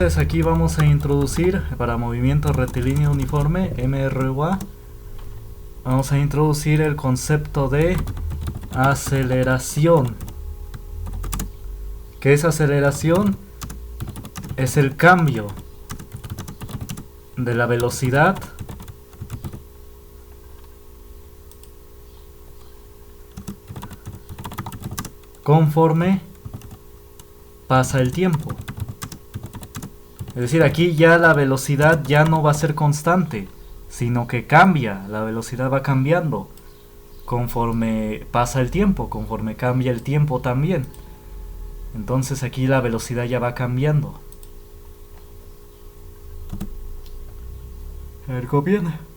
Entonces aquí vamos a introducir para movimiento rectilíneo uniforme, MRUA, vamos a introducir el concepto de aceleración. ¿Qué es aceleración? Es el cambio de la velocidad conforme pasa el tiempo. Es decir, aquí ya la velocidad ya no va a ser constante, sino que cambia, la velocidad va cambiando conforme pasa el tiempo, conforme cambia el tiempo también. Entonces aquí la velocidad ya va cambiando. A ver, copian.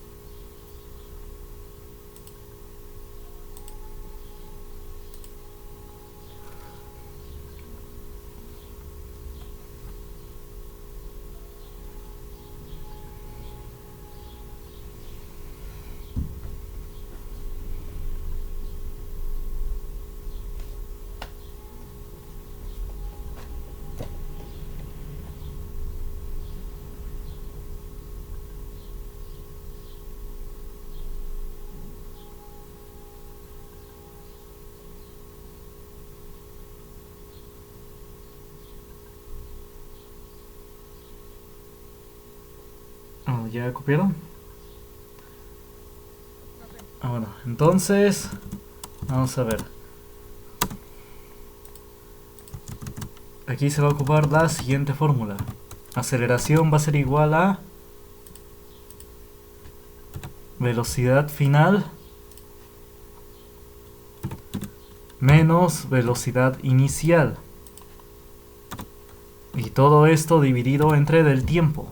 Oh, ¿ya copiaron? Bueno, entonces vamos a ver. Aquí se va a ocupar la siguiente fórmula. Aceleración va a ser igual a velocidad final menos velocidad inicial. Y todo esto dividido entre del tiempo.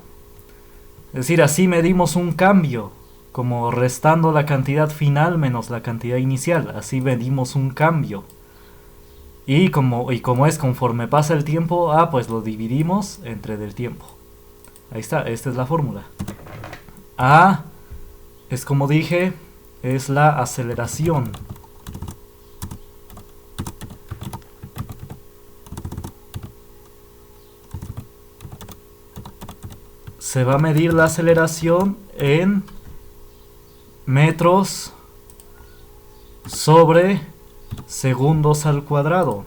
Es decir, así medimos un cambio, como restando la cantidad final menos la cantidad inicial. Así medimos un cambio. Y como es conforme pasa el tiempo, pues lo dividimos entre del tiempo. Ahí está, esta es la fórmula. A es, como dije, es la aceleración. Se va a medir la aceleración en metros sobre segundos al cuadrado.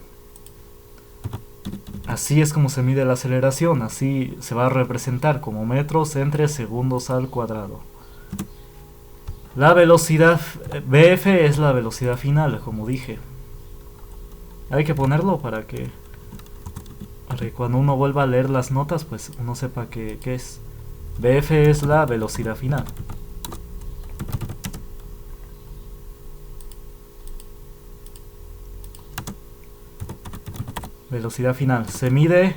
Así es como se mide la aceleración, así se va a representar como metros entre segundos al cuadrado. La velocidad BF es la velocidad final, como dije. Hay que ponerlo para que cuando uno vuelva a leer las notas, pues uno sepa qué es. BF es la velocidad final. Velocidad final. Se mide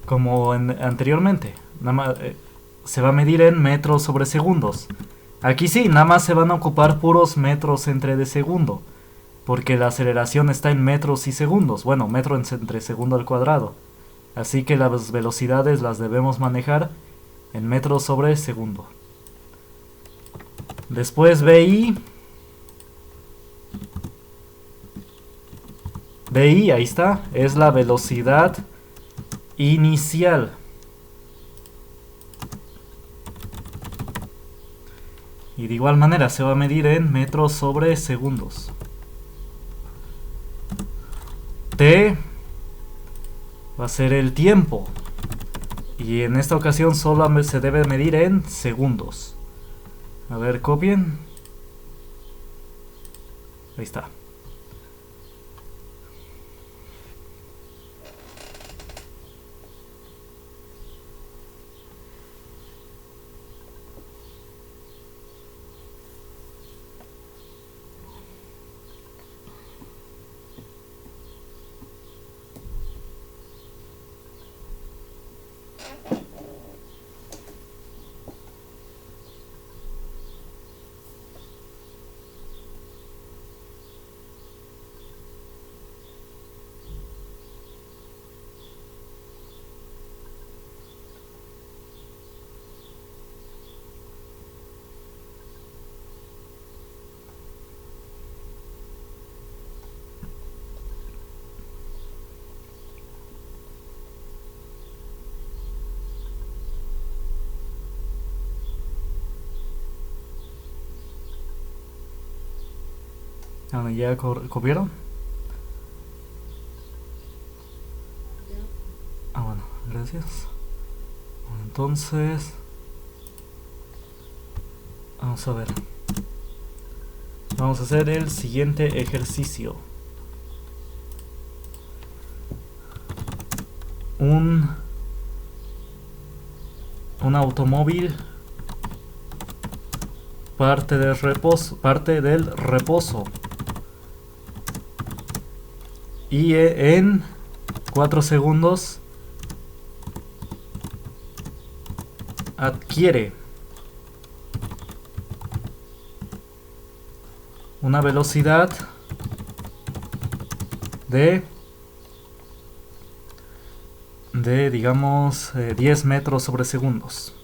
como anteriormente. Nada más, se va a medir en metros sobre segundos. Aquí sí, nada más se van a ocupar puros metros entre de segundo. Porque la aceleración está en metros y segundos. Bueno, metro entre segundo al cuadrado. Así que las velocidades las debemos manejar en metros sobre segundo. Después BI. BI, ahí está, es la velocidad inicial. Y de igual manera se va a medir en metros sobre segundos. T va a ser el tiempo. Y en esta ocasión solo se debe medir en segundos. A ver, copien. Ahí está. Bueno, ¿ya copiaron? Ah, bueno, gracias. Entonces, vamos a ver. Vamos a hacer el siguiente ejercicio. Un automóvil parte del reposo y en 4 segundos adquiere una velocidad de digamos 10 metros sobre segundos.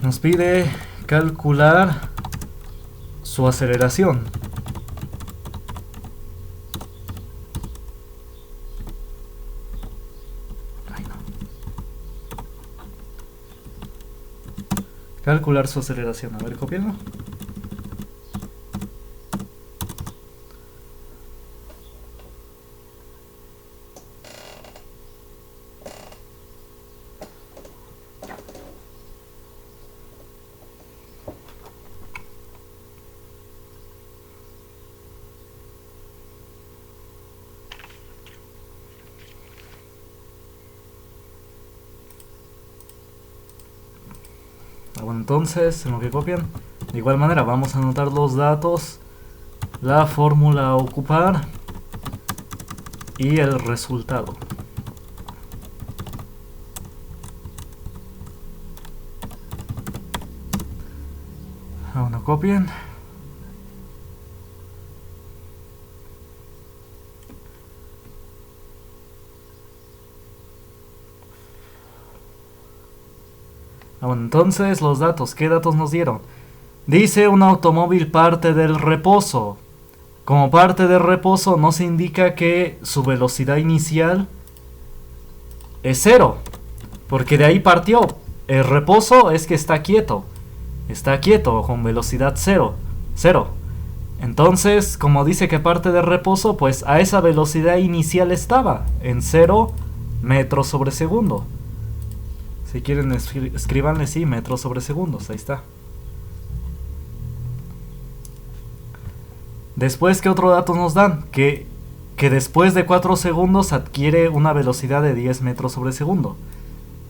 Nos pide calcular su aceleración. Calcular su aceleración. A ver, copiarlo. Bueno, entonces, en lo que copian, de igual manera vamos a anotar los datos, la fórmula a ocupar y el resultado. Bueno, copien. Bueno, entonces los datos, ¿qué datos nos dieron? Dice un automóvil parte del reposo. Como parte del reposo nos indica que su velocidad inicial es 0, porque de ahí partió. El reposo es que está quieto con velocidad 0. Entonces, como dice que parte del reposo, pues a esa velocidad inicial estaba, en 0 metros sobre segundo. Si quieren, escríbanle, sí, metros sobre segundos, ahí está. Después, ¿qué otro dato nos dan? Que después de 4 segundos adquiere una velocidad de 10 metros sobre segundo.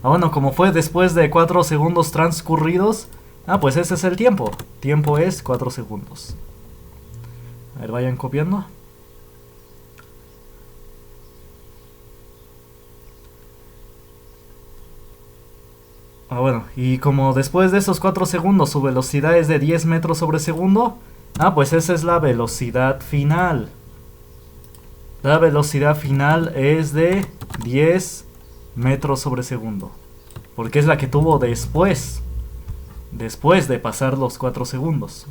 Bueno, como fue después de 4 segundos transcurridos, pues ese es el tiempo. Tiempo es 4 segundos. A ver, vayan copiando. Bueno, y como después de esos 4 segundos su velocidad es de 10 metros sobre segundo, pues esa es la velocidad final. La velocidad final es de 10 metros sobre segundo, porque es la que tuvo después de pasar los 4 segundos.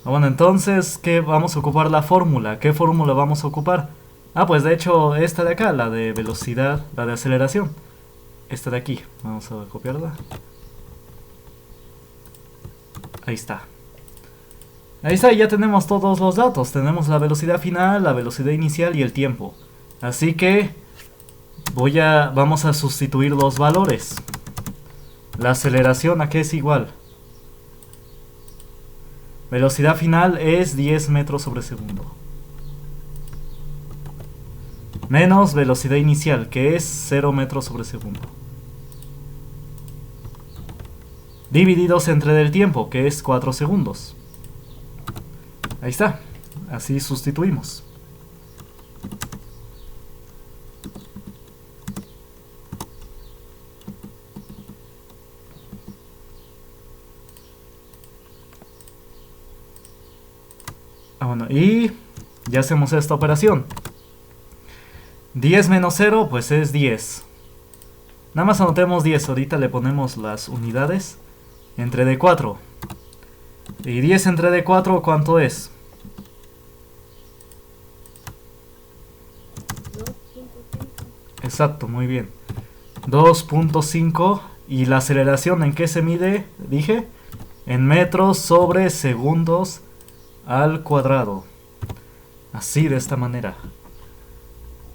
Bueno, entonces, ¿qué vamos a ocupar la fórmula? ¿Qué fórmula vamos a ocupar? Pues de hecho, esta de acá, la de velocidad, la de aceleración. Esta de aquí, vamos a copiarla. Ahí está. Ahí está, y ya tenemos todos los datos. Tenemos la velocidad final, la velocidad inicial y el tiempo. Así que vamos a sustituir los valores. La aceleración, ¿a qué es igual? Velocidad final es 10 metros sobre segundo. Menos velocidad inicial, que es 0 metros sobre segundo. Divididos entre el tiempo, que es 4 segundos. Ahí está. Así sustituimos. Bueno, y ya hacemos esta operación. 10 menos 0, pues es 10. Nada más anotemos 10, ahorita le ponemos las unidades. Entre D4. Y 10 entre D4, ¿cuánto es? Exacto, muy bien. 2.5. ¿Y la aceleración en qué se mide? Dije, en metros sobre segundos al cuadrado. Así, de esta manera.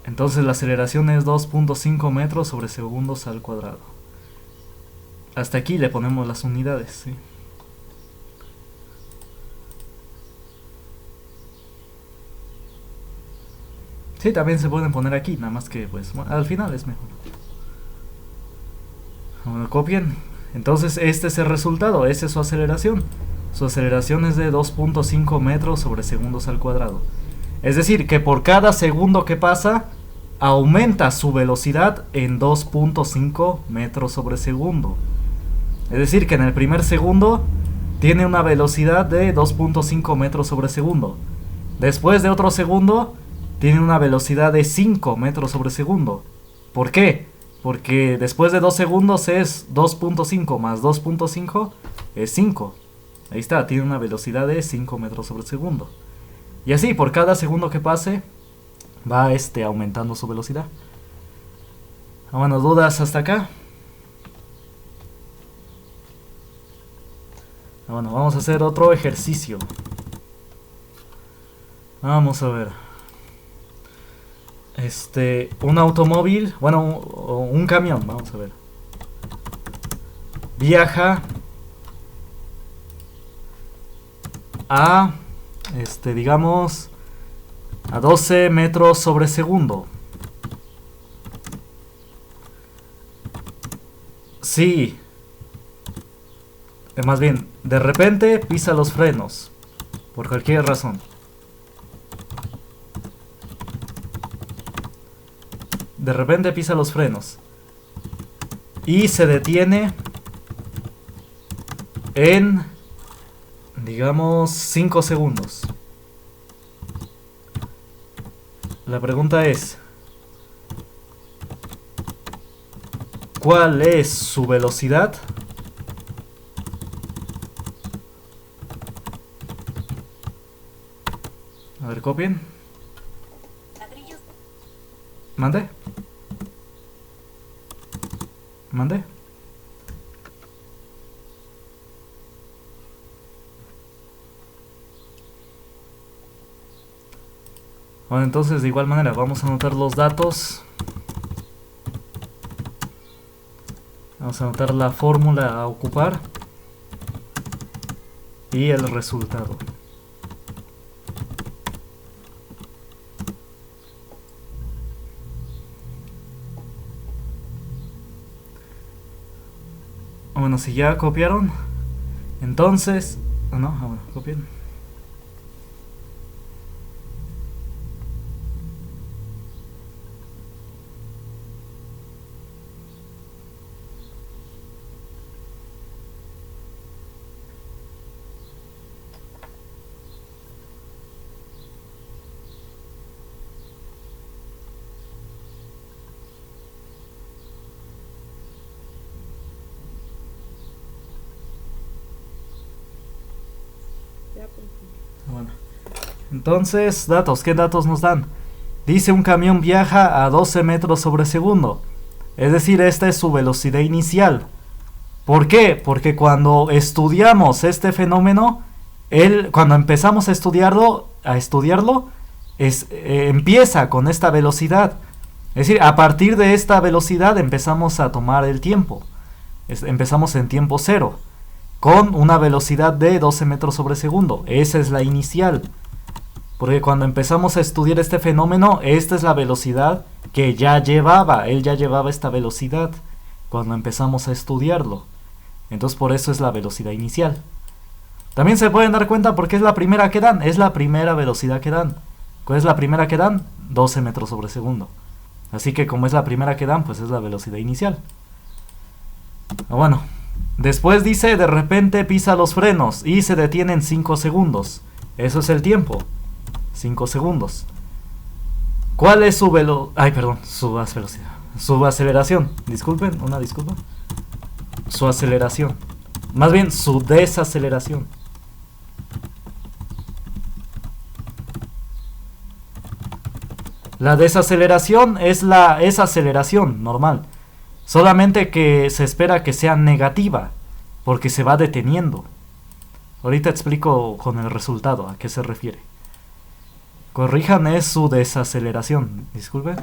Entonces la aceleración es 2.5 metros sobre segundos al cuadrado. Hasta aquí le ponemos las unidades, ¿sí? Sí, también se pueden poner aquí, nada más que pues bueno, al final es mejor. Bueno, copien. Entonces este es el resultado, esa es su aceleración. Su aceleración es de 2.5 metros sobre segundos al cuadrado. Es decir, que por cada segundo que pasa, aumenta su velocidad en 2.5 metros sobre segundo. Es decir, que en el primer segundo tiene una velocidad de 2.5 metros sobre segundo. Después de otro segundo, tiene una velocidad de 5 metros sobre segundo. ¿Por qué? Porque después de 2 segundos es 2.5 más 2.5 es 5. Ahí está, tiene una velocidad de 5 metros sobre segundo. Y así, por cada segundo que pase, va aumentando su velocidad. Bueno, ¿dudas hasta acá? Bueno, vamos a hacer otro ejercicio. Vamos a ver. Un automóvil, bueno, un camión, vamos a ver. Viaja a, digamos, a 12 metros sobre segundo. Sí. Más bien, de repente pisa los frenos. Por cualquier razón. De repente pisa los frenos. Y se detiene en, digamos, 5 segundos. La pregunta es, ¿cuál es su velocidad? A ver, copien. ¿Mande? ¿Mande? Bueno, entonces de igual manera vamos a anotar los datos. Vamos a anotar la fórmula a ocupar y el resultado. Bueno, si ya copiaron, entonces... No, bueno, copien. Bueno, entonces, datos, ¿qué datos nos dan? Dice un camión viaja a 12 metros sobre segundo. Es decir, esta es su velocidad inicial. ¿Por qué? Porque cuando estudiamos este fenómeno, cuando empezamos a estudiarlo empieza con esta velocidad. Es decir, a partir de esta velocidad empezamos a tomar el tiempo. Empezamos en tiempo cero, con una velocidad de 12 metros sobre segundo. Esa es la inicial. Porque cuando empezamos a estudiar este fenómeno, esta es la velocidad que ya llevaba. Él ya llevaba esta velocidad cuando empezamos a estudiarlo. Entonces por eso es la velocidad inicial. También se pueden dar cuenta porque es la primera que dan. Es la primera velocidad que dan. ¿Cuál es la primera que dan? 12 metros sobre segundo. Así que como es la primera que dan, pues es la velocidad inicial. Bueno, después dice, de repente pisa los frenos y se detiene en 5 segundos. Eso es el tiempo. 5 segundos. ¿Cuál es su velocidad? Su aceleración. Disculpen, una disculpa. Su aceleración. Más bien, su desaceleración. La desaceleración es aceleración normal. Solamente que se espera que sea negativa, porque se va deteniendo. Ahorita explico con el resultado a qué se refiere. Corrijan, es su desaceleración. Disculpe.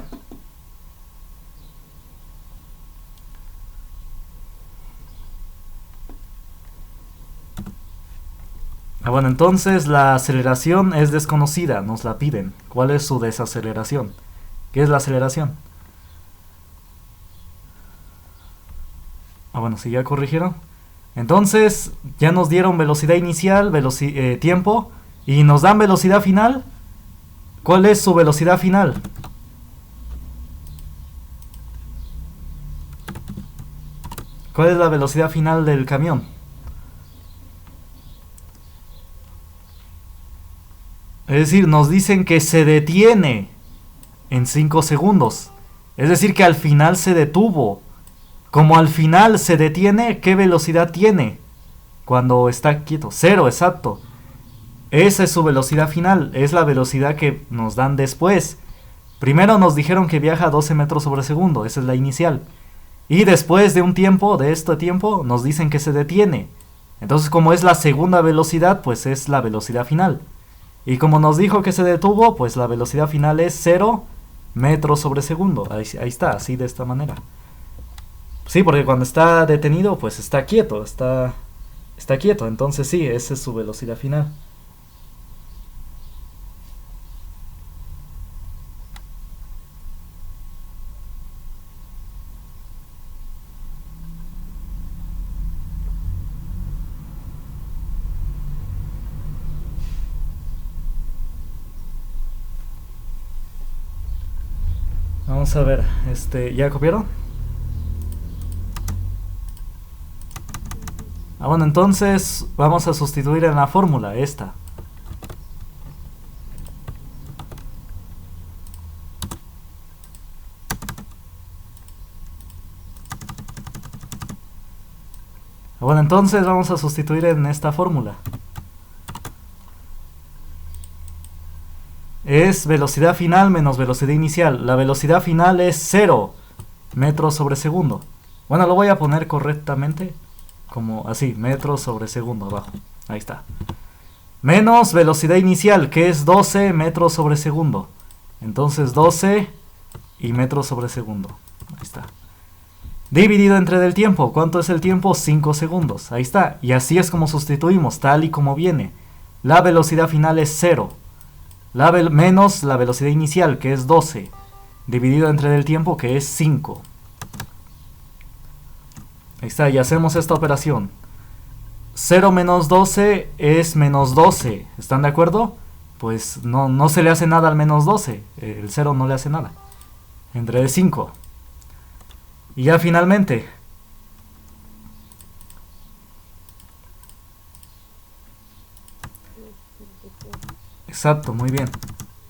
Bueno, entonces la aceleración es desconocida, nos la piden. ¿Cuál es su desaceleración? ¿Qué es la aceleración? Bueno, si ya corrigieron. Entonces, ya nos dieron velocidad inicial, tiempo, y nos dan velocidad final. ¿Cuál es su velocidad final? ¿Cuál es la velocidad final del camión? Es decir, nos dicen que se detiene en 5 segundos. Es decir, que al final se detuvo. Como al final se detiene, ¿qué velocidad tiene? Cuando está quieto. Cero, exacto. Esa es su velocidad final. Es la velocidad que nos dan después. Primero nos dijeron que viaja a 12 metros sobre segundo. Esa es la inicial. Y después de un tiempo, de este tiempo, nos dicen que se detiene. Entonces, como es la segunda velocidad, pues es la velocidad final. Y como nos dijo que se detuvo, pues la velocidad final es 0 metros sobre segundo. Ahí está, así de esta manera. Sí, porque cuando está detenido, pues está quieto, está quieto. Entonces sí, esa es su velocidad final. Vamos a ver, ¿ya copiaron? Bueno, entonces vamos a sustituir en la fórmula esta. Bueno, entonces vamos a sustituir en esta fórmula. Es velocidad final menos velocidad inicial. La velocidad final es 0 metros sobre segundo. Bueno, lo voy a poner correctamente. Como así, metros sobre segundo abajo. Ahí está. Menos velocidad inicial, que es 12 metros sobre segundo. Entonces 12 y metros sobre segundo. Ahí está. Dividido entre del tiempo. ¿Cuánto es el tiempo? 5 segundos. Ahí está. Y así es como sustituimos, tal y como viene. La velocidad final es 0. Menos la velocidad inicial, que es 12. Dividido entre del tiempo, que es 5. Ahí está. Y hacemos esta operación. 0 menos 12 es menos 12. ¿Están de acuerdo? Pues no se le hace nada al menos 12. El 0 no le hace nada. Entre de 5. Y ya finalmente. Exacto, muy bien.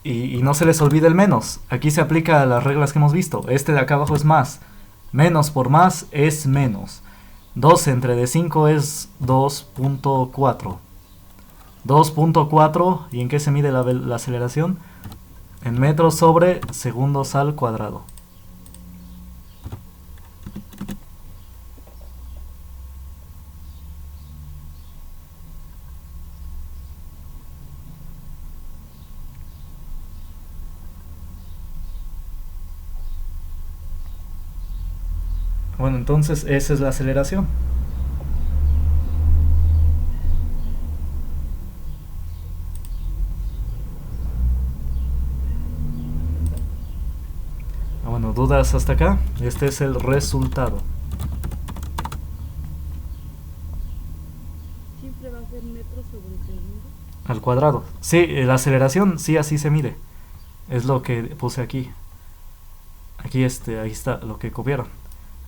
Y no se les olvide el menos. Aquí se aplica a las reglas que hemos visto. Este de acá abajo es más. Menos por más es menos. 12 entre de 5 es 2.4. 2.4. ¿Y en qué se mide la aceleración? En metros sobre segundos al cuadrado. Bueno, entonces esa es la aceleración. Bueno, ¿dudas hasta acá? Este es el resultado. Siempre va a ser metros sobre segundo. Al cuadrado. Sí, la aceleración sí así se mide. Es lo que puse aquí. Aquí ahí está lo que copiaron.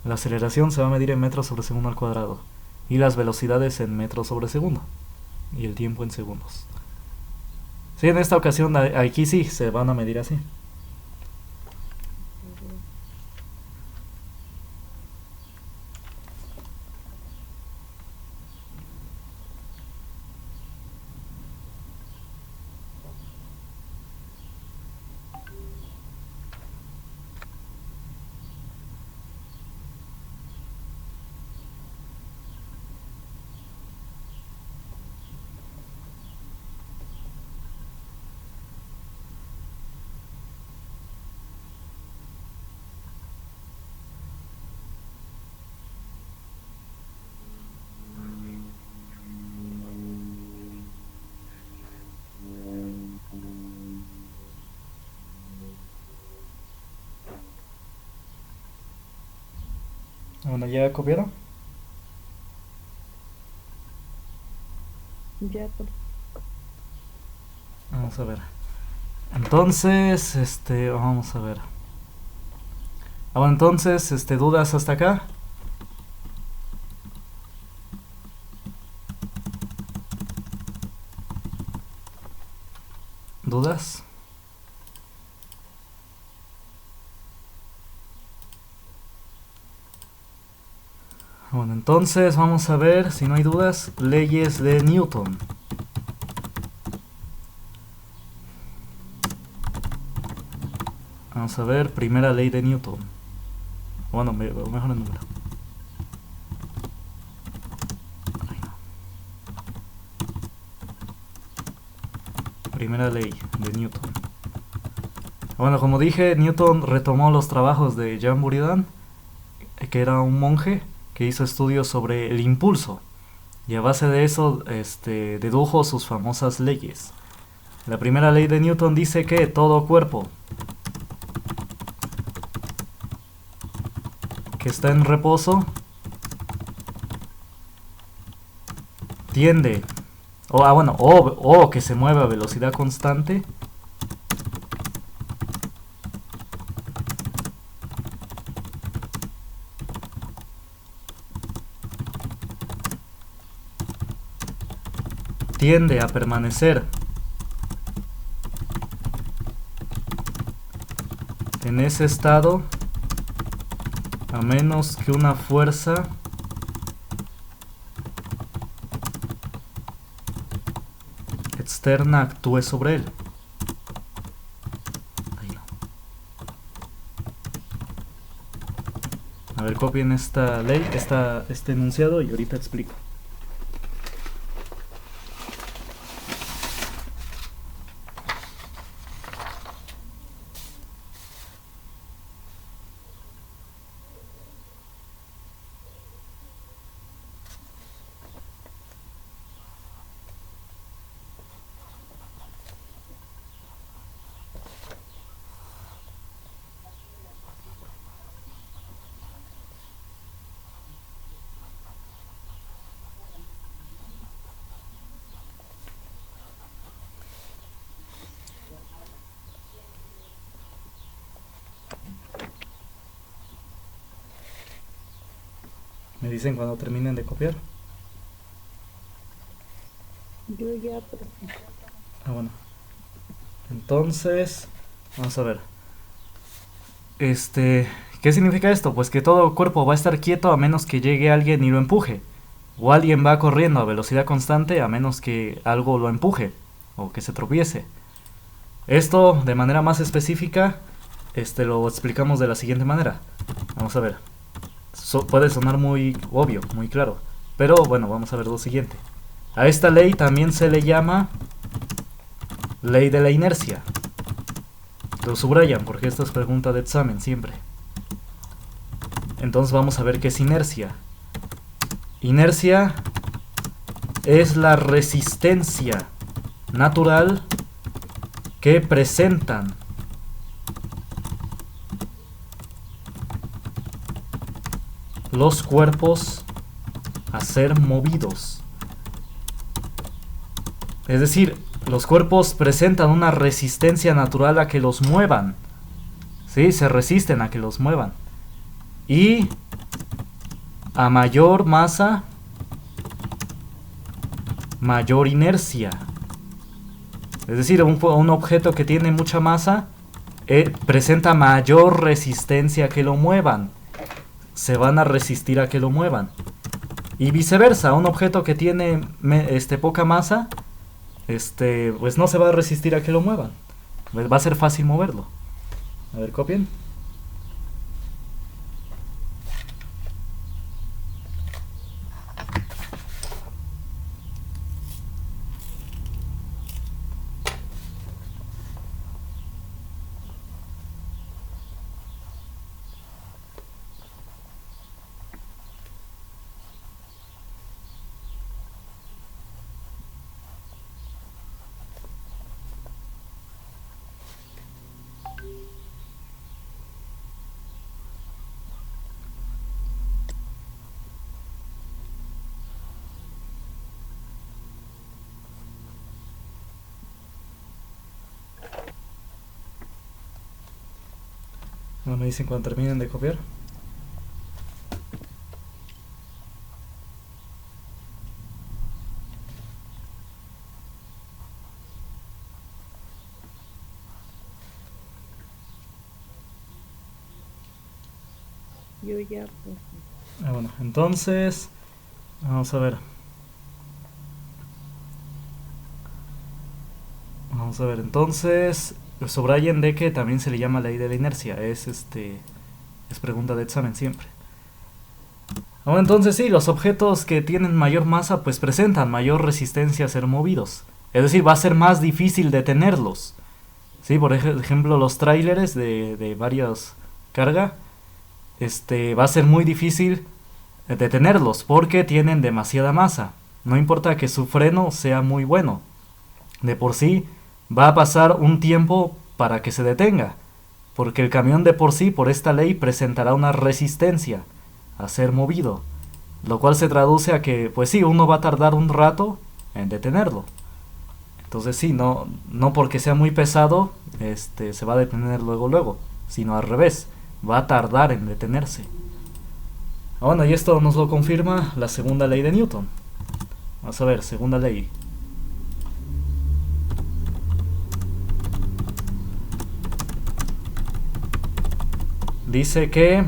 La aceleración se va a medir en metros sobre segundo al cuadrado. Y las velocidades en metros sobre segundo. Y el tiempo en segundos. Sí, en esta ocasión aquí sí se van a medir así. Bueno, ¿ya copiaron? Ya, por Vamos a ver. Entonces, vamos a ver. Bueno, entonces, ¿dudas hasta acá? ¿Dudas? Bueno, entonces vamos a ver, si no hay dudas, leyes de Newton. Vamos a ver, primera ley de Newton. Bueno, mejor el número. Primera ley de Newton. Bueno, como dije, Newton retomó los trabajos de Jean Buridan, que era un monje que hizo estudios sobre el impulso. Y a base de eso, dedujo sus famosas leyes. La primera ley de Newton dice que todo cuerpo que está en reposo tiende, o que se mueve a velocidad constante, tiende a permanecer en ese estado a menos que una fuerza externa actúe sobre él. Ahí no. A ver, copien esta ley, este enunciado y ahorita explico. Me dicen cuando terminen de copiar. yo ya, profe. Bueno. Entonces, vamos a ver. ¿Qué significa esto? Pues que todo cuerpo va a estar quieto a menos que llegue alguien y lo empuje. O alguien va corriendo a velocidad constante a menos que algo lo empuje o que se tropiece. Esto, de manera más específica, lo explicamos de la siguiente manera. Vamos a ver. Puede sonar muy obvio, muy claro. Pero bueno, vamos a ver lo siguiente. A esta ley también se le llama ley de la inercia. Lo subrayan porque esta es pregunta de examen siempre. Entonces vamos a ver qué es inercia. Inercia es la resistencia natural que presentan los cuerpos a ser movidos. Es decir, los cuerpos presentan una resistencia natural a que los muevan. ¿Sí? Se resisten a que los muevan. Y a mayor masa, mayor inercia. Es decir, un objeto que tiene mucha masa presenta mayor resistencia a que lo muevan. Se van a resistir a que lo muevan. Y viceversa, un objeto que tiene poca masa, pues no se va a resistir a que lo muevan. Va a ser fácil moverlo. A ver, copien. No me dicen cuando terminen de copiar. Yo ya puse. Bueno, entonces vamos a ver. Vamos a ver, entonces subrayen de que también se le llama ley de la inercia. Es pregunta de examen siempre. Bueno, entonces sí, los objetos que tienen mayor masa pues presentan mayor resistencia a ser movidos. Es decir, va a ser más difícil detenerlos. Sí, por ejemplo, los tráileres de varias cargas, va a ser muy difícil detenerlos porque tienen demasiada masa. No importa que su freno sea muy bueno. De por sí va a pasar un tiempo para que se detenga, porque el camión de por sí, por esta ley, presentará una resistencia a ser movido, lo cual se traduce a que, pues sí, uno va a tardar un rato en detenerlo. Entonces sí, no porque sea muy pesado, se va a detener luego, sino al revés, va a tardar en detenerse. Bueno, y esto nos lo confirma la segunda ley de Newton. Vamos a ver, segunda ley. Dice que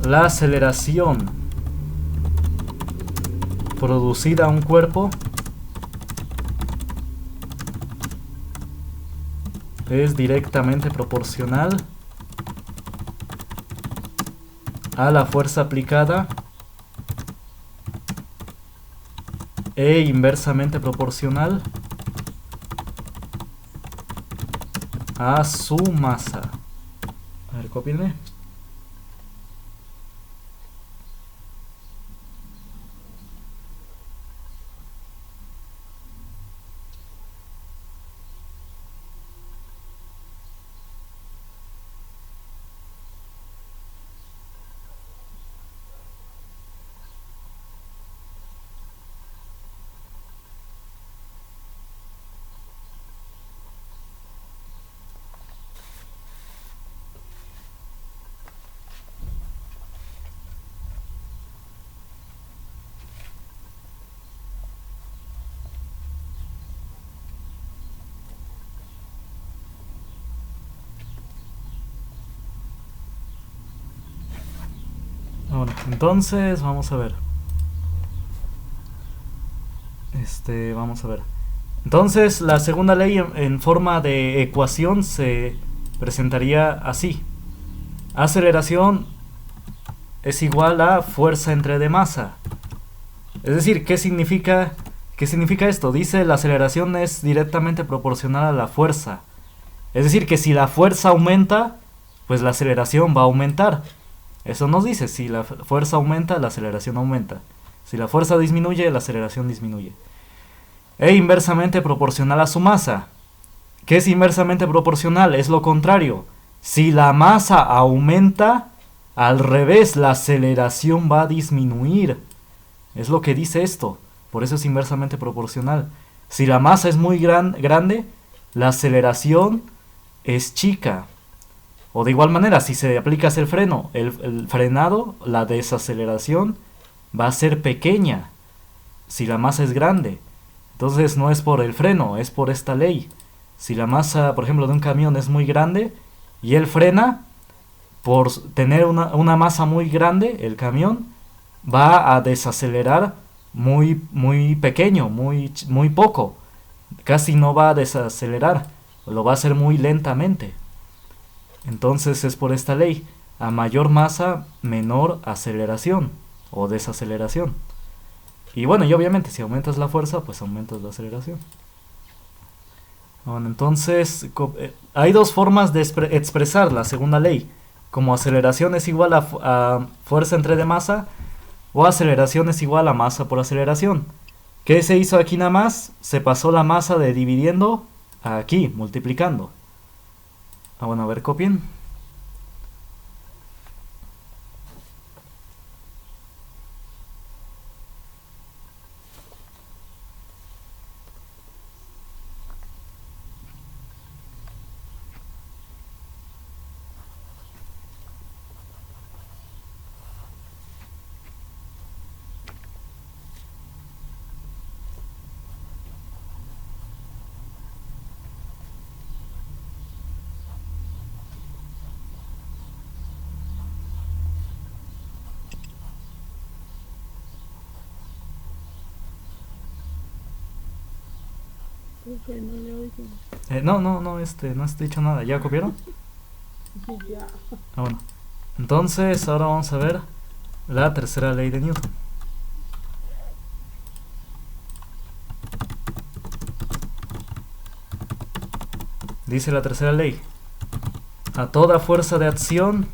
la aceleración producida a un cuerpo es directamente proporcional a la fuerza aplicada e inversamente proporcional a su masa. A ver, cópienme. Bueno, entonces vamos a ver. Vamos a ver. Entonces, la segunda ley en forma de ecuación se presentaría así. Aceleración es igual a fuerza entre de masa. Es decir, ¿qué significa esto? Dice la aceleración es directamente proporcional a la fuerza. Es decir, que si la fuerza aumenta, pues la aceleración va a aumentar. Eso nos dice, si la fuerza aumenta, la aceleración aumenta. Si la fuerza disminuye, la aceleración disminuye. E inversamente proporcional a su masa. ¿Qué es inversamente proporcional? Es lo contrario. Si la masa aumenta, al revés, la aceleración va a disminuir. Es lo que dice esto. Por eso es inversamente proporcional. Si la masa es muy grande, la aceleración es chica. O de igual manera, si se aplica el freno, el frenado, la desaceleración va a ser pequeña si la masa es grande. Entonces no es por el freno, es por esta ley. Si la masa, por ejemplo, de un camión es muy grande y él frena, por tener una masa muy grande, el camión va a desacelerar muy pequeño, muy poco. Casi no va a desacelerar, lo va a hacer muy lentamente. Entonces es por esta ley. A mayor masa, menor aceleración o desaceleración. Y bueno, y obviamente si aumentas la fuerza, pues aumentas la aceleración. Bueno, entonces hay dos formas de expresar la segunda ley. Como aceleración es igual a fuerza entre de masa, o aceleración es igual a masa por aceleración. ¿Qué se hizo aquí nada más? Se pasó la masa de dividiendo a aquí, multiplicando. Bueno, a ver, copien. Profe, no le oigo. No has dicho nada. ¿Ya copiaron? Sí, ya. Ah, bueno. Entonces, ahora vamos a ver la tercera ley de Newton. Dice la tercera ley: a toda fuerza de acción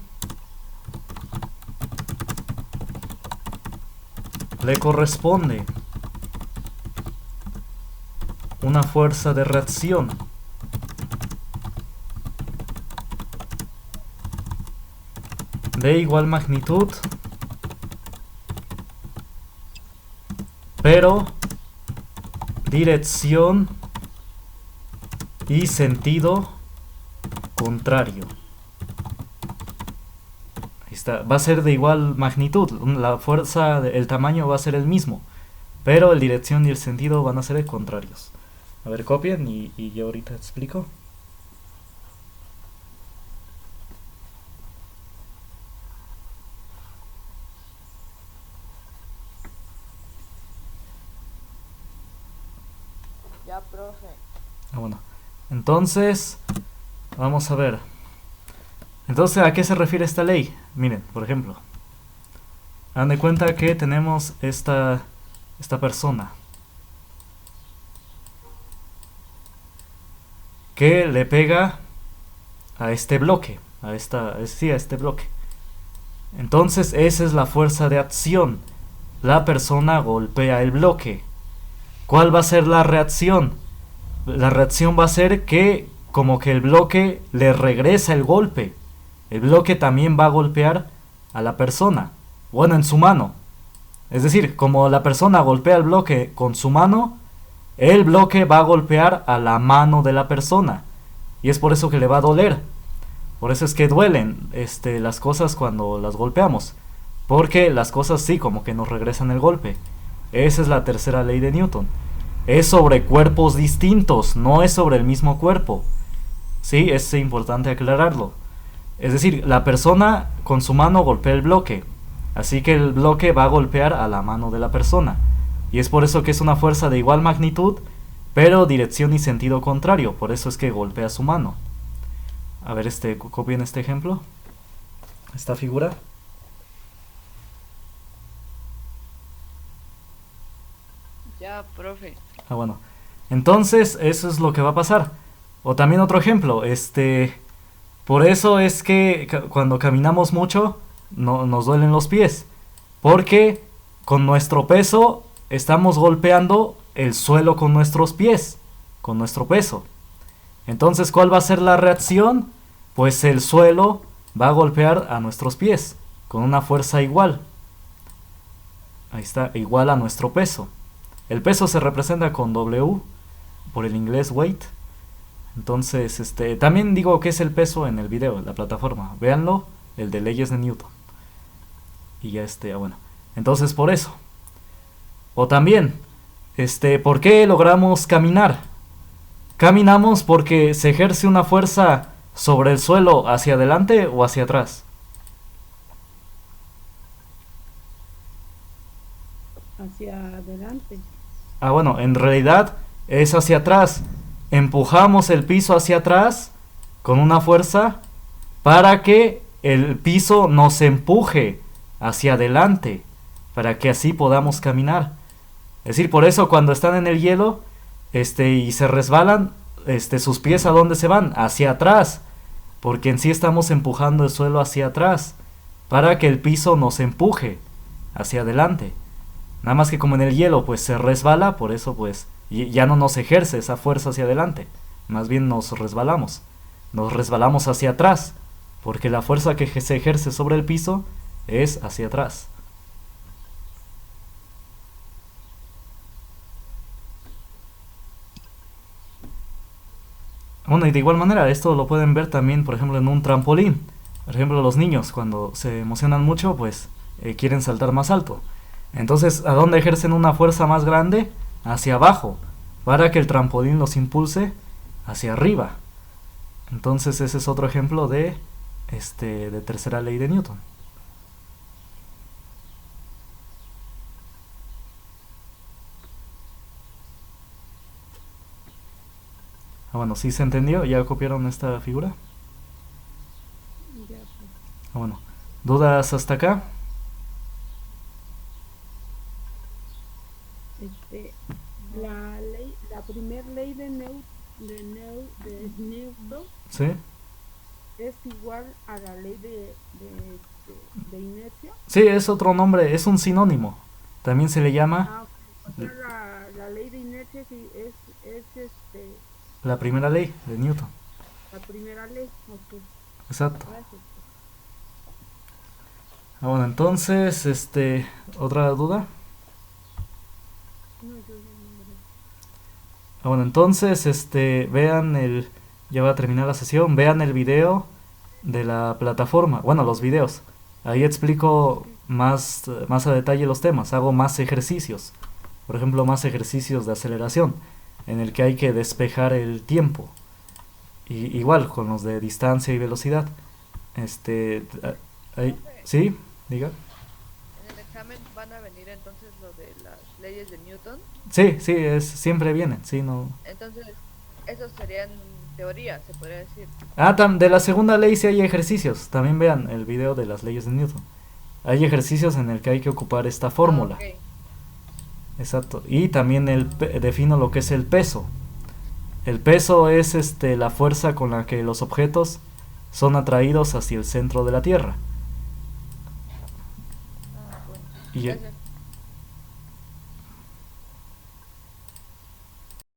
le corresponde una fuerza de reacción de igual magnitud, pero dirección y sentido contrario. Ahí está. Va a ser de igual magnitud. La fuerza, el tamaño va a ser el mismo, pero la dirección y el sentido van a ser contrarios. A ver, copien y yo ahorita explico. Ya, profe. Ah, bueno. Entonces, vamos a ver. Entonces, ¿a qué se refiere esta ley? Miren, por ejemplo, hagan de cuenta que tenemos esta persona que le pega a este bloque, a este bloque. Entonces, esa es la fuerza de acción. La persona golpea el bloque. ¿Cuál va a ser la reacción? La reacción va a ser que como que el bloque le regresa el golpe. El bloque también va a golpear a la persona. Bueno, en su mano. Es decir, como la persona golpea el bloque con su mano, el bloque va a golpear a la mano de la persona. Y es por eso que le va a doler. Por eso es que duelen las cosas cuando las golpeamos. Porque las cosas sí, como que nos regresan el golpe. Esa es la tercera ley de Newton. Es sobre cuerpos distintos, no es sobre el mismo cuerpo. Sí, es importante aclararlo. Es decir, la persona con su mano golpea el bloque. Así que el bloque va a golpear a la mano de la persona. Y es por eso que es una fuerza de igual magnitud, pero dirección y sentido contrario. Por eso es que golpea su mano. A ver, copien este ejemplo. Esta figura. Ya, profe. Ah, bueno. Entonces, eso es lo que va a pasar. O también otro ejemplo, por eso es que cuando caminamos mucho nos duelen los pies. Porque con nuestro peso estamos golpeando el suelo con nuestros pies, con nuestro peso. Entonces, ¿cuál va a ser la reacción? Pues el suelo va a golpear a nuestros pies con una fuerza igual. Ahí está, igual a nuestro peso. El peso se representa con W por el inglés weight. Entonces, también digo que es el peso en el video, en la plataforma. Véanlo, el de leyes de Newton. Y ya bueno. Entonces, por eso. O también, ¿por qué logramos caminar? Caminamos porque se ejerce una fuerza sobre el suelo hacia adelante o hacia atrás. Hacia adelante. Ah, bueno, en realidad es hacia atrás. Empujamos el piso hacia atrás con una fuerza para que el piso nos empuje hacia adelante, para que así podamos caminar. Es decir, por eso cuando están en el hielo y se resbalan, sus pies ¿a dónde se van? Hacia atrás, porque en sí estamos empujando el suelo hacia atrás para que el piso nos empuje hacia adelante. Nada más que como en el hielo pues se resbala, por eso pues ya no nos ejerce esa fuerza hacia adelante. Más bien nos resbalamos. Nos resbalamos hacia atrás, porque la fuerza que se ejerce sobre el piso es hacia atrás. Bueno, y de igual manera esto lo pueden ver también, por ejemplo, en un trampolín. Por ejemplo, los niños cuando se emocionan mucho pues quieren saltar más alto. Entonces, ¿a dónde ejercen una fuerza más grande? Hacia abajo, para que el trampolín los impulse hacia arriba. Entonces, ese es otro ejemplo de tercera ley de Newton. Bueno, ¿sí se entendió? ¿Ya copiaron esta figura? Ya, pues. Bueno, ¿dudas hasta acá? Este, la primera ley de Newton ¿Sí? es igual a la ley de inercia. Sí, es otro nombre, es un sinónimo. También se le llama Ah, ok. O sea, la ley de inercia sí la primera ley de Newton. la primera ley. Ok, Exacto. gracias. Bueno, entonces, ¿otra duda? No, yo no. Bueno, entonces, ya va a terminar la sesión, vean el video de la plataforma, bueno, los videos. Ahí explico más a detalle los temas, hago más ejercicios. Por ejemplo, más ejercicios de aceleración, en el que hay que despejar el tiempo. Y, igual, con los de distancia y velocidad. Profe, ¿Sí? Diga. en el examen van a venir entonces lo de las leyes de Newton. Sí, sí, siempre vienen, sí, no. Entonces, esos serían teoría, se podría decir. De la segunda ley sí hay ejercicios. También vean el video de las leyes de Newton. Hay ejercicios en el que hay que ocupar esta fórmula. Ah, ok. Exacto. Y también defino lo que es el peso. El peso es la fuerza con la que los objetos son atraídos hacia el centro de la Tierra. Ah, bueno. Y Gracias.